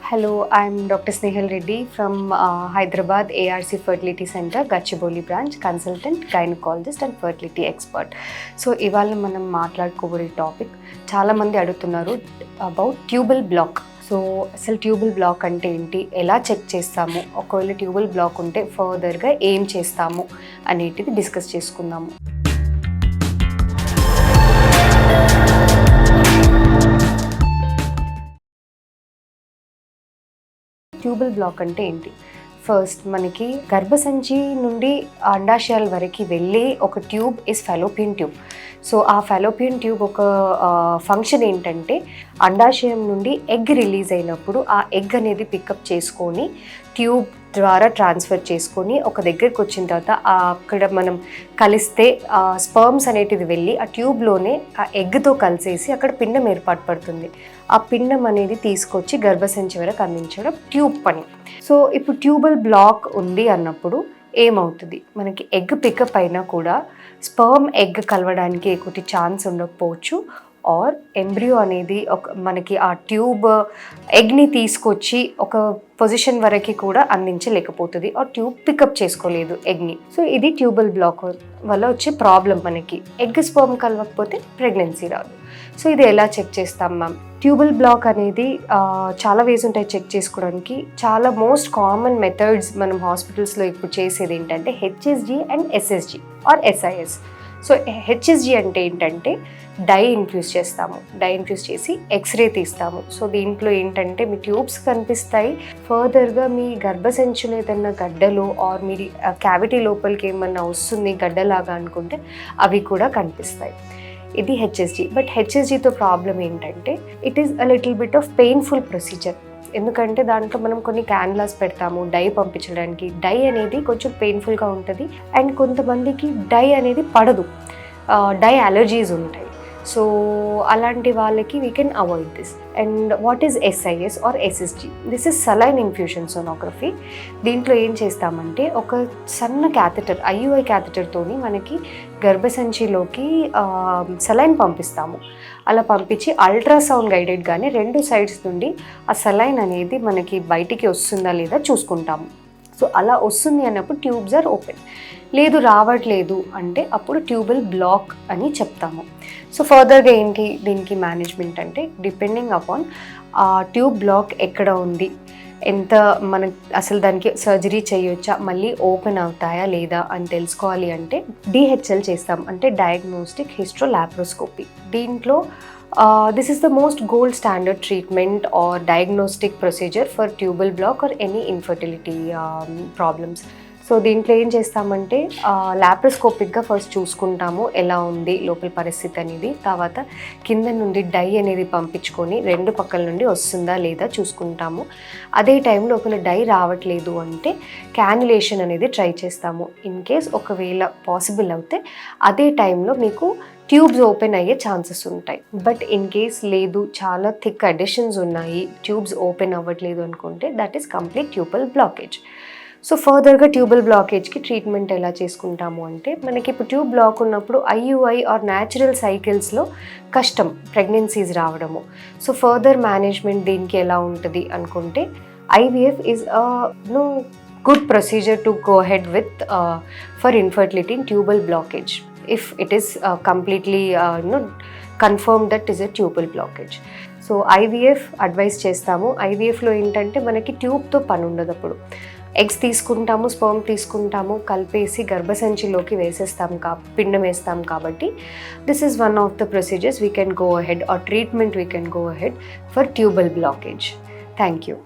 Hello, I'm Dr. Snehal Reddy from Hyderabad ARC Fertility Center, Gachibowli branch, consultant, gynecologist and fertility expert. So, ఇవాళ మనం మాట్లాడుకోబోయే topic చాలా మంది అడుగుతున్నారు about tubal black. So అసలు tubal black అంటే ఏంటి, ఎలా చెక్ చేస్తాము, ఒకవేళ ట్యూబల్ బ్లాక్ ఉంటే ఫర్దర్గా ఏం చేస్తాము అనేటిది డిస్కస్ చేసుకుందాము. ట్యూబల్ బ్లాక్ అంటే ఏంటి? ఫస్ట్ మనకి గర్భసంచి నుండి అండాశయాల వరకు వెళ్ళి ఒక tube is fallopian tube. So ఆ ఫెలోపియన్ ట్యూబ్ ఒక ఫంక్షన్ ఏంటంటే అండాశయం నుండి ఎగ్ రిలీజ్ అయినప్పుడు ఆ ఎగ్ అనేది పికప్ చేసుకొని ట్యూబ్ ద్వారా ట్రాన్స్ఫర్ చేసుకొని ఒక దగ్గరికి వచ్చిన తర్వాత అక్కడ మనం కలిస్తే స్పర్మ్స్ అనేటిది వెళ్ళి ఆ ట్యూబ్లోనే ఆ ఎగ్తో కలిసేసి అక్కడ పిండం ఏర్పాటు పడుతుంది. ఆ పిండం అనేది తీసుకొచ్చి గర్భసంచి వరకు అందించడం ట్యూబ్ పని. సో ఇప్పుడు ట్యూబల్ బ్లాక్ ఉంది అన్నప్పుడు ఏమవుతుంది, మనకి ఎగ్ పికప్ అయినా కూడా స్పర్మ్ ఎగ్ కలవడానికి ఎక్కువ ఛాన్స్ ఉండకపోవచ్చు, ఆర్ ఎంబ్రియో అనేది మనకి ఆ ట్యూబ్ ఎగ్ని తీసుకొచ్చి ఒక పొజిషన్ వరకు కూడా అందించలేకపోతుంది, ఆ ట్యూబ్ పికప్ చేసుకోలేదు ఎగ్ని. సో ఇది ట్యూబల్ బ్లాక్ వల్ల వచ్చే ప్రాబ్లం. మనకి ఎగ్ స్పర్మ్ కలవకపోతే ప్రెగ్నెన్సీ రాదు. సో ఇది ఎలా చెక్ చేస్తాం మ్యామ్? ట్యూబల్ బ్లాక్ అనేది చాలా వేస్ ఉంటాయి చెక్ చేసుకోవడానికి. చాలా మోస్ట్ కామన్ మెథడ్స్ మనం హాస్పిటల్స్లో ఇప్పుడు చేసేది ఏంటంటే HSG and SSG or SIS. So HSG అంటే ఏంటంటే డై ఇన్ఫ్యూజ్ చేస్తాము, డై ఇన్ఫ్యూజ్ చేసి ఎక్స్రే తీస్తాము. సో దీంట్లో ఏంటంటే మీ ట్యూబ్స్ కనిపిస్తాయి, ఫర్దర్గా మీ గర్భసంచిలో ఏదన్నా గడ్డలు ఆర్ మీ క్యావిటీ లోపలికి ఏమన్నా వస్తుంది గడ్డలాగా అనుకుంటే అవి కూడా కనిపిస్తాయి. ఇది హెచ్ఎస్జి. బట్ హెచ్ఎస్జితో ప్రాబ్లం ఏంటంటే it is a little bit of painful procedure. ఎందుకంటే దాంట్లో మనం కొన్ని క్యాన్లాస్ పెడతాము డై పంపించడానికి. డై అనేది కొంచెం పెయిన్ఫుల్గా ఉంటుంది అండ్ కొంతమందికి డై అనేది పడదు, డై అలర్జీస్ ఉంటాయి. సో అలాంటి వాళ్ళకి we can avoid this. And what is SIS or SSG? This is saline infusion sonography. దీంట్లో ఏం చేస్తామంటే ఒక సన్న క్యాథెటర్, ఐయుఐ క్యాథెటర్తోని మనకి గర్భసంచిలోకి సలైన్ పంపిస్తాము. అలా పంపించి అల్ట్రాసౌండ్ గైడెడ్గానే రెండు సైడ్స్ నుండి ఆ సలైన్ అనేది మనకి బయటికి వస్తుందా లేదా చూసుకుంటాము. సో అలా వస్తుంది అన్నప్పుడు ట్యూబ్స్ ఆర్ ఓపెన్. లేదు రావట్లేదు అంటే అప్పుడు ట్యూబల్ బ్లాక్ అని చెప్తాము. సో ఫర్దర్గా ఏంటి దీనికి మేనేజ్మెంట్ అంటే డిపెండింగ్ అపాన్ ఆ ట్యూబ్ బ్లాక్ ఎక్కడ ఉంది, ఎంత మన అసలు దానికి సర్జరీ చేయొచ్చా, మళ్ళీ ఓపెన్ అవుతాయా లేదా అని తెలుసుకోవాలి అంటే డిహెచ్ఎల్ చేస్తాం, అంటే డయాగ్నోస్టిక్ హిస్ట్రోలాప్రోస్కోపీ. దీంట్లో this is the most gold standard treatment or diagnostic procedure for tubal block or any infertility problems. So దీంట్లో ఏం చేస్తామంటే లాప్రోస్కోపిక్గా ఫస్ట్ చూసుకుంటాము ఎలా ఉంది లోపల పరిస్థితి అనేది. తర్వాత కింద నుండి డై అనేది పంపించుకొని రెండు పక్కల నుండి వస్తుందా లేదా చూసుకుంటాము. అదే టైంలో ఒకవేళ డై రావట్లేదు అంటే క్యాన్యులేషన్ అనేది ట్రై చేస్తాము. ఇన్ కేస్ ఒకవేళ పాసిబుల్ అవుతే అదే టైంలో మీకు ట్యూబ్స్ ఓపెన్ అయ్యే ఛాన్సెస్ ఉంటాయి. బట్ ఇన్ కేస్ లేదు, చాలా థిక్ అడిషన్స్ ఉన్నాయి, ట్యూబ్స్ ఓపెన్ అవ్వట్లేదు అనుకుంటే that is complete tubal blockage. So ఫర్దర్గా ట్యూబల్ బ్లాకేజ్కి ట్రీట్మెంట్ ఎలా చేసుకుంటాము అంటే మనకి ఇప్పుడు ట్యూబ్ బ్లాక్ ఉన్నప్పుడు ఐయుఐ ఆర్ న్యాచురల్ సైకిల్స్లో కష్టం ప్రెగ్నెన్సీస్ రావడము. సో ఫర్దర్ మేనేజ్మెంట్ దీనికి ఎలా ఉంటుంది అనుకుంటే IVF is good procedure to go head with for infertility in tubal blockage if it is completely confirmed that is a tubal blockage. So IVF advice చేస్తాము. ఐవీఎఫ్లో ఏంటంటే మనకి ట్యూబ్తో పని ఉండదు. అప్పుడు ఎగ్స్ తీసుకుంటాము, స్పర్మ్ తీసుకుంటాము, కలిపేసి గర్భసంచిలోకి వేసేస్తాం పిండం వేస్తాం కాబట్టి this is one of the procedures we can go ahead or treatment we can go ahead for tubal blockage. Thank you.